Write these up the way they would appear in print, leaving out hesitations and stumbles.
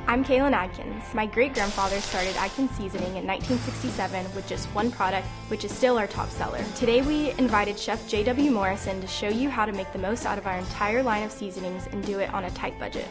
I'm Kaylin Adkins. My great-grandfather started Adkins Seasoning in 1967 with just one product, which is still our top seller. Today we invited Chef J.W. Morrison to show you how to make the most out of our entire line of seasonings and do it on a tight budget.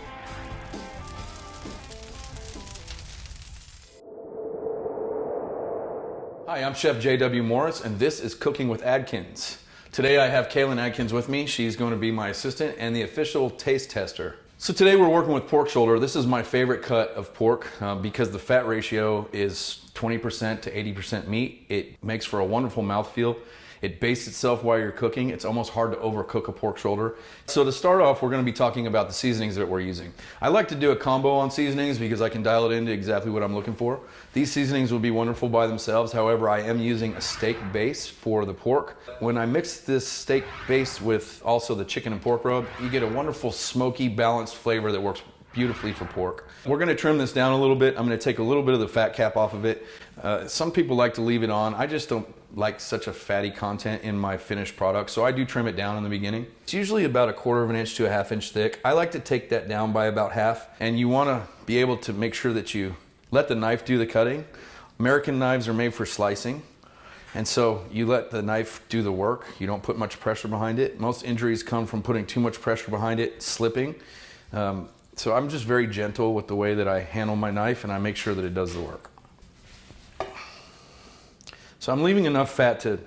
Hi, I'm Chef J.W. Morris, and this is Cooking with Adkins. Today I have Kaylin Adkins with me. She's going to be my assistant and the official taste tester. So today we're working with pork shoulder. This is my favorite cut of pork because the fat ratio is 20% to 80% meat. It makes for a wonderful mouthfeel. It bastes itself while you're cooking. It's almost hard to overcook a pork shoulder. So to start off, we're going to be talking about the seasonings that we're using. I like to do a combo on seasonings because I can dial it into exactly what I'm looking for. These seasonings will be wonderful by themselves. However, I am using a steak base for the pork. When I mix this steak base with also the chicken and pork rub, you get a wonderful smoky, balanced flavor that works beautifully for pork. We're going to trim this down a little bit. I'm going to take a little bit of the fat cap off of it. Some people like to leave it on. I just don't like such a fatty content in my finished product, so I do trim it down in the beginning. It's usually about 1/4 inch to 1/2 inch thick. I like to take that down by about half, and you want to be able to make sure that you let the knife do the cutting. American knives are made for slicing, and so you let the knife do the work. You don't put much pressure behind it. Most injuries come from putting too much pressure behind it, slipping. So I'm just very gentle with the way that I handle my knife, and I make sure that it does the work. So I'm leaving enough fat to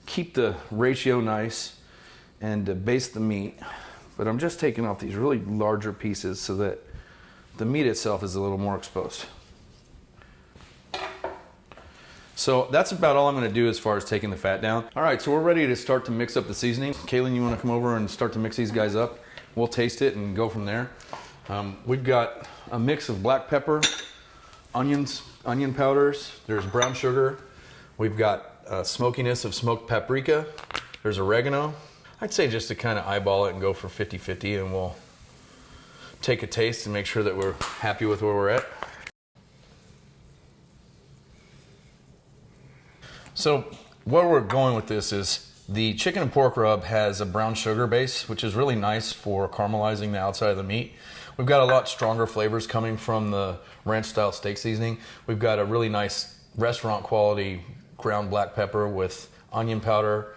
keep the ratio nice and to baste the meat, but I'm just taking off these really larger pieces so that the meat itself is a little more exposed. So that's about all I'm going to do as far as taking the fat down. All right, so we're ready to start to mix up the seasoning. Kaylin, you want to come over and start to mix these guys up? We'll taste it and go from there. We've got a mix of black pepper, onions, onion powders, there's brown sugar, we've got smokiness of smoked paprika, there's oregano. I'd say just to kind of eyeball it and go for 50-50, and we'll take a taste and make sure that we're happy with where we're at. So where we're going with this is the chicken and pork rub has a brown sugar base, which is really nice for caramelizing the outside of the meat. We've got a lot stronger flavors coming from the ranch style steak seasoning. We've got a really nice restaurant quality ground black pepper with onion powder.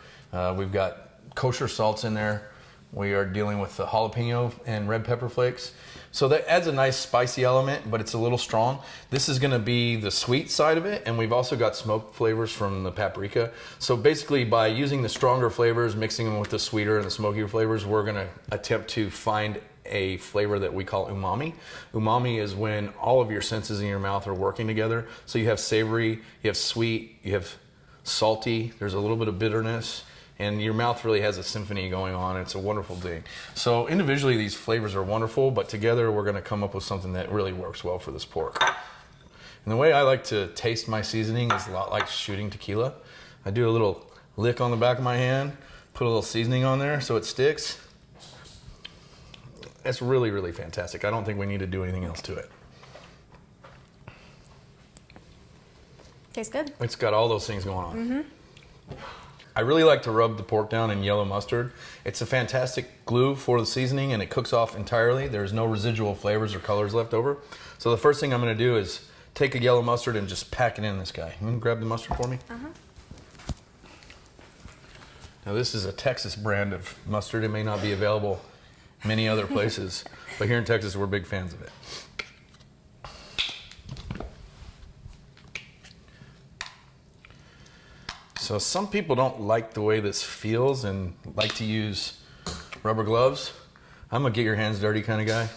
We've got kosher salts in there. We are dealing with the jalapeno and red pepper flakes. So that adds a nice spicy element, but it's a little strong. This is going to be the sweet side of it, and we've also got smoked flavors from the paprika. So basically by using the stronger flavors, mixing them with the sweeter and the smokier flavors, we're going to attempt to find a flavor that we call umami. Umami is when all of your senses in your mouth are working together. So you have savory, you have sweet, you have salty, there's a little bit of bitterness, and your mouth really has a symphony going on. It's a wonderful thing. So individually these flavors are wonderful, but together we're going to come up with something that really works well for this pork. And the way I like to taste my seasoning is a lot like shooting tequila. I do a little lick on the back of my hand, put a little seasoning on there so it sticks. It's really, really fantastic. I don't think we need to do anything else to it. Tastes good. It's got all those things going on. Mm-hmm. I really like to rub the pork down in yellow mustard. It's a fantastic glue for the seasoning, and it cooks off entirely. There's no residual flavors or colors left over. So the first thing I'm going to do is take a yellow mustard and just pack it in this guy. You can grab the mustard for me? Uh-huh. Now this is a Texas brand of mustard. It may not be available many other places, but here in Texas we're big fans of it. So some people don't like the way this feels and like to use rubber gloves. I'm a get your hands dirty kind of guy.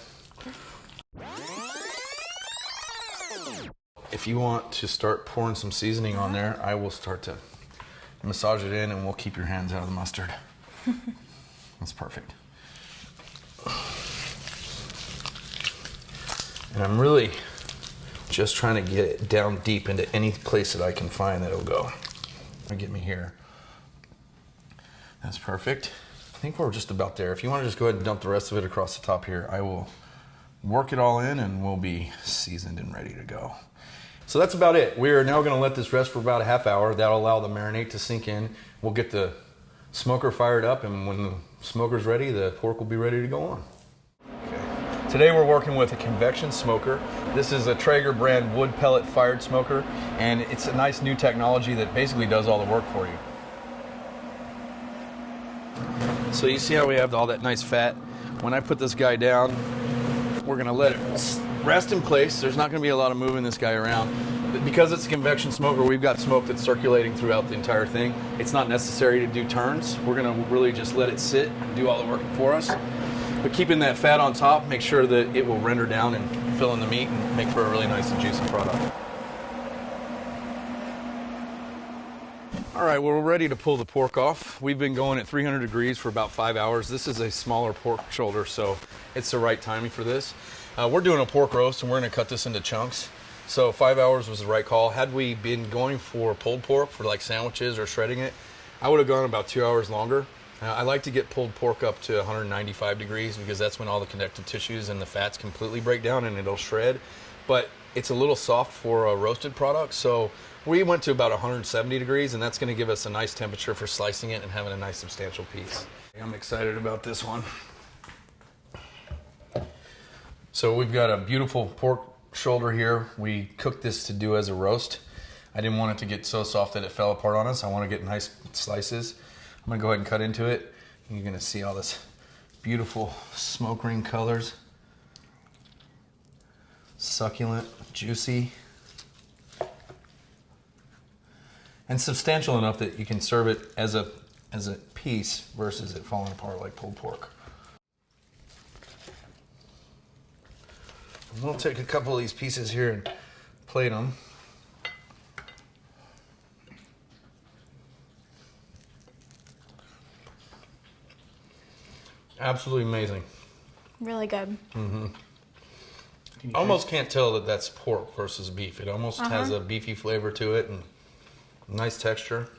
If you want to start pouring some seasoning on there, I will start to massage it in and we'll keep your hands out of the mustard. That's perfect. And I'm really just trying to get it down deep into any place that I can find that it'll go. Get me here. That's perfect. I think we're just about there. If you want to just go ahead and dump the rest of it across the top here, I will work it all in and we'll be seasoned and ready to go. So that's about it. We are now going to let this rest for about a half hour. That'll allow the marinade to sink in. We'll get the smoker fired up, and when the smoker's ready, the pork will be ready to go on. Okay. Today we're working with a convection smoker. This is a Traeger brand wood pellet fired smoker, and it's a nice new technology that basically does all the work for you. So you see how we have all that nice fat? When I put this guy down, we're gonna let it rest in place. There's not gonna be a lot of moving this guy around. But because it's a convection smoker, we've got smoke that's circulating throughout the entire thing. It's not necessary to do turns. We're gonna really just let it sit and do all the work for us. But keeping that fat on top, make sure that it will render down and fill in the meat and make for a really nice and juicy product. All right, well, we're ready to pull the pork off. We've been going at 300 degrees for about 5 hours. This is a smaller pork shoulder, so it's the right timing for this. We're doing a pork roast, and we're gonna cut this into chunks. So 5 hours was the right call. Had we been going for pulled pork for like sandwiches or shredding it, I would have gone about 2 hours longer. I like to get pulled pork up to 195 degrees because that's when all the connective tissues and the fats completely break down and it'll shred. But it's a little soft for a roasted product, so we went to about 170 degrees, and that's going to give us a nice temperature for slicing it and having a nice substantial piece. I'm excited about this one. So we've got a beautiful pork shoulder here. We cooked this to do as a roast. I didn't want it to get so soft that it fell apart on us. I want to get nice slices. I'm going to go ahead and cut into it. You're going to see all this beautiful smoke ring colors. Succulent, juicy, and substantial enough that you can serve it as a piece versus it falling apart like pulled pork. And we'll take a couple of these pieces here and plate them. Absolutely amazing. Really good. Mm-hmm. Almost can't tell that that's pork versus beef. It almost has a beefy flavor to it and nice texture.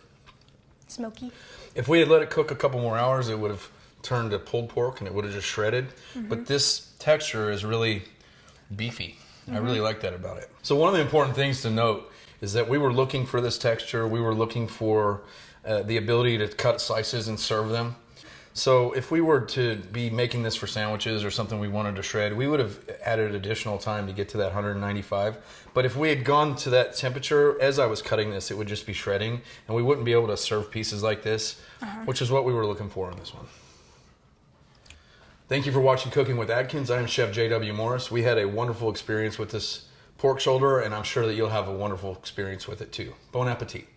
Smoky. If we had let it cook a couple more hours, it would have turned to pulled pork and it would have just shredded. But this texture is really beefy. I really like that about it. So one of the important things to note is that we were looking for this texture. We were looking for the ability to cut slices and serve them. So if we were to be making this for sandwiches or something we wanted to shred, we would have added additional time to get to that 195. But if we had gone to that temperature, as I was cutting this, it would just be shredding, and we wouldn't be able to serve pieces like this, which is what we were looking for in this one. Thank you for watching Cooking with Adkins. I am Chef J.W. Morris. We had a wonderful experience with this pork shoulder, and I'm sure that you'll have a wonderful experience with it too. Bon appetit.